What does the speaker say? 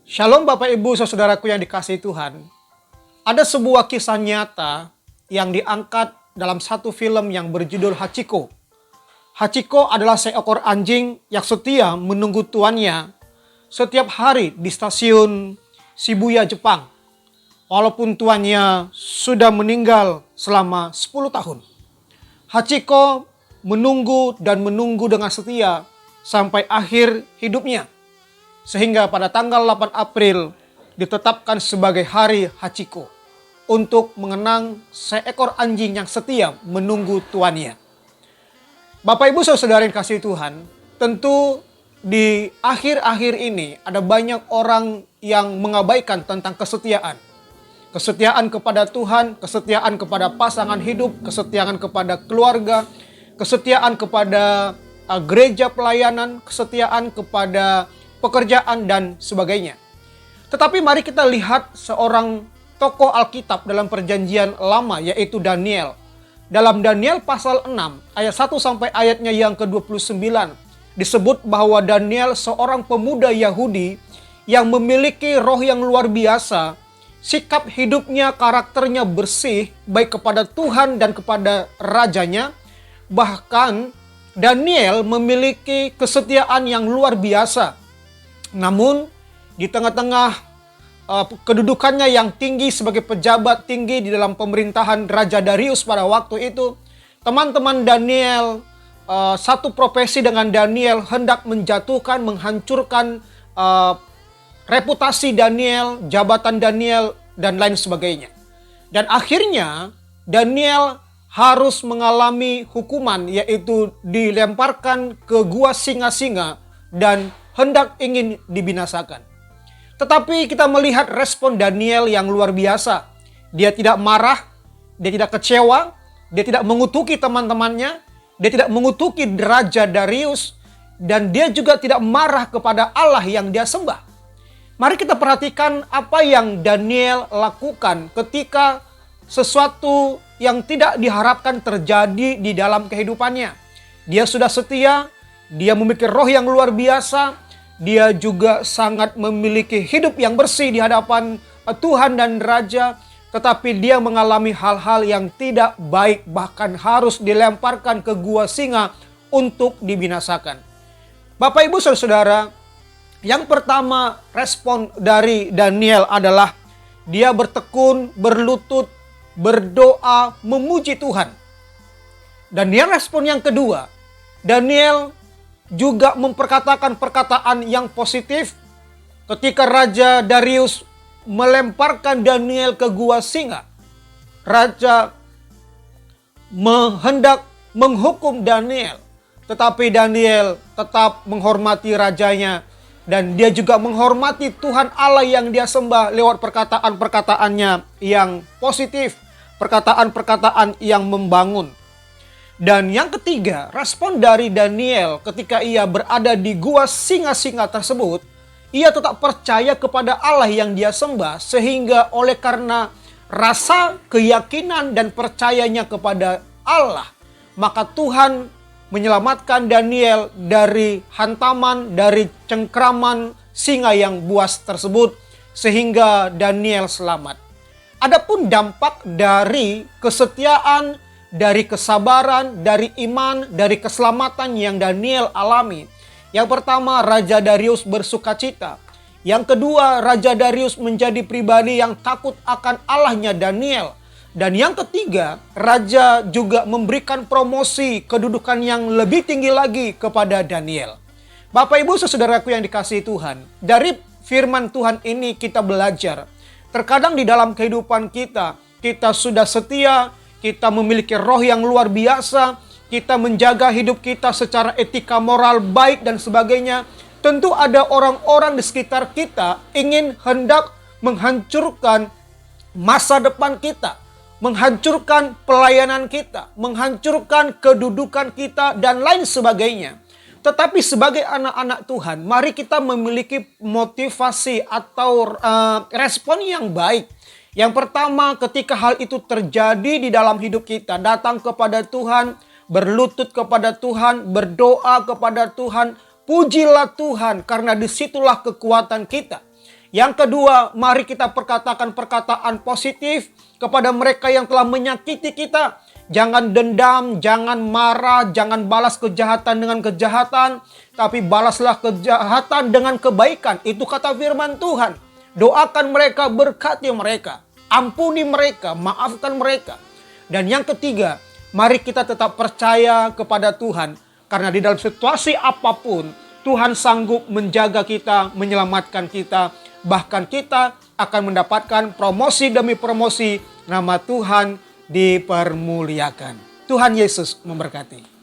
Shalom Bapak Ibu Saudaraku yang dikasihi Tuhan. Ada sebuah kisah nyata yang diangkat dalam satu film yang berjudul Hachiko. Hachiko adalah seekor anjing yang setia menunggu tuannya setiap hari di stasiun Shibuya, Jepang. Walaupun tuannya sudah meninggal selama 10 tahun. Hachiko menunggu dan menunggu dengan setia sampai akhir hidupnya. Sehingga pada tanggal 8 April ditetapkan sebagai hari Hachiko untuk mengenang seekor anjing yang setia menunggu tuannya. Bapak Ibu Saudara yang kasih Tuhan, tentu di akhir-akhir ini ada banyak orang yang mengabaikan tentang kesetiaan. Kesetiaan kepada Tuhan, kesetiaan kepada pasangan hidup, kesetiaan kepada keluarga, kesetiaan kepada gereja pelayanan, kesetiaan kepada pekerjaan dan sebagainya. Tetapi mari kita lihat seorang tokoh Alkitab dalam perjanjian lama, yaitu Daniel. Dalam Daniel pasal 6 ayat 1 sampai ayatnya yang ke-29 disebut bahwa Daniel seorang pemuda Yahudi yang memiliki roh yang luar biasa. Sikap hidupnya, karakternya bersih baik kepada Tuhan dan kepada rajanya. Bahkan Daniel memiliki kesetiaan yang luar biasa. Namun di tengah-tengah kedudukannya yang tinggi sebagai pejabat tinggi di dalam pemerintahan Raja Darius pada waktu itu, teman-teman Daniel, satu profesi dengan Daniel hendak menjatuhkan, menghancurkan reputasi Daniel, jabatan Daniel, dan lain sebagainya. Dan akhirnya Daniel harus mengalami hukuman, yaitu dilemparkan ke gua singa-singa dan hendak ingin dibinasakan. Tetapi kita melihat respon Daniel yang luar biasa. Dia tidak marah, dia tidak kecewa, dia tidak mengutuki teman-temannya, dia tidak mengutuki Raja Darius, dan dia juga tidak marah kepada Allah yang dia sembah. Mari kita perhatikan apa yang Daniel lakukan ketika sesuatu yang tidak diharapkan terjadi di dalam kehidupannya. Dia sudah setia, dia memiliki roh yang luar biasa. Dia juga sangat memiliki hidup yang bersih di hadapan Tuhan dan Raja. Tetapi dia mengalami hal-hal yang tidak baik. Bahkan harus dilemparkan ke gua singa untuk dibinasakan. Bapak Ibu Saudara, yang pertama respon dari Daniel adalah dia bertekun, berlutut, berdoa, memuji Tuhan. Dan dia respon yang kedua, Daniel juga memperkatakan perkataan yang positif ketika Raja Darius melemparkan Daniel ke gua singa. Raja hendak menghukum Daniel, tetapi Daniel tetap menghormati rajanya dan dia juga menghormati Tuhan Allah yang dia sembah lewat perkataan-perkataannya yang positif, perkataan-perkataan yang membangun. Dan yang ketiga, respon dari Daniel ketika ia berada di gua singa-singa tersebut, ia tetap percaya kepada Allah yang dia sembah, sehingga oleh karena rasa keyakinan dan percayanya kepada Allah, maka Tuhan menyelamatkan Daniel dari hantaman, dari cengkraman singa yang buas tersebut, sehingga Daniel selamat. Adapun dampak dari kesetiaan, dari kesabaran, dari iman, dari keselamatan yang Daniel alami. Yang pertama, Raja Darius bersukacita. Yang kedua, Raja Darius menjadi pribadi yang takut akan Allahnya Daniel. Dan yang ketiga, Raja juga memberikan promosi kedudukan yang lebih tinggi lagi kepada Daniel. Bapak Ibu Saudaraku yang dikasihi Tuhan, dari firman Tuhan ini kita belajar. Terkadang di dalam kehidupan kita sudah setia, kita memiliki roh yang luar biasa, kita menjaga hidup kita secara etika moral baik dan sebagainya. Tentu ada orang-orang di sekitar kita hendak menghancurkan masa depan kita, menghancurkan pelayanan kita, menghancurkan kedudukan kita dan lain sebagainya. Tetapi sebagai anak-anak Tuhan, mari kita memiliki motivasi atau respon yang baik. Yang pertama, ketika hal itu terjadi di dalam hidup kita, datang kepada Tuhan, berlutut kepada Tuhan, berdoa kepada Tuhan, pujilah Tuhan karena disitulah kekuatan kita. Yang kedua, mari kita perkatakan perkataan positif kepada mereka yang telah menyakiti kita. Jangan dendam, jangan marah, jangan balas kejahatan dengan kejahatan, tapi balaslah kejahatan dengan kebaikan. Itu kata firman Tuhan. Doakan mereka, berkati mereka, ampuni mereka, maafkan mereka. Dan yang ketiga, mari kita tetap percaya kepada Tuhan. Karena di dalam situasi apapun, Tuhan sanggup menjaga kita, menyelamatkan kita. Bahkan kita akan mendapatkan promosi demi promosi, nama Tuhan dipermuliakan. Tuhan Yesus memberkati.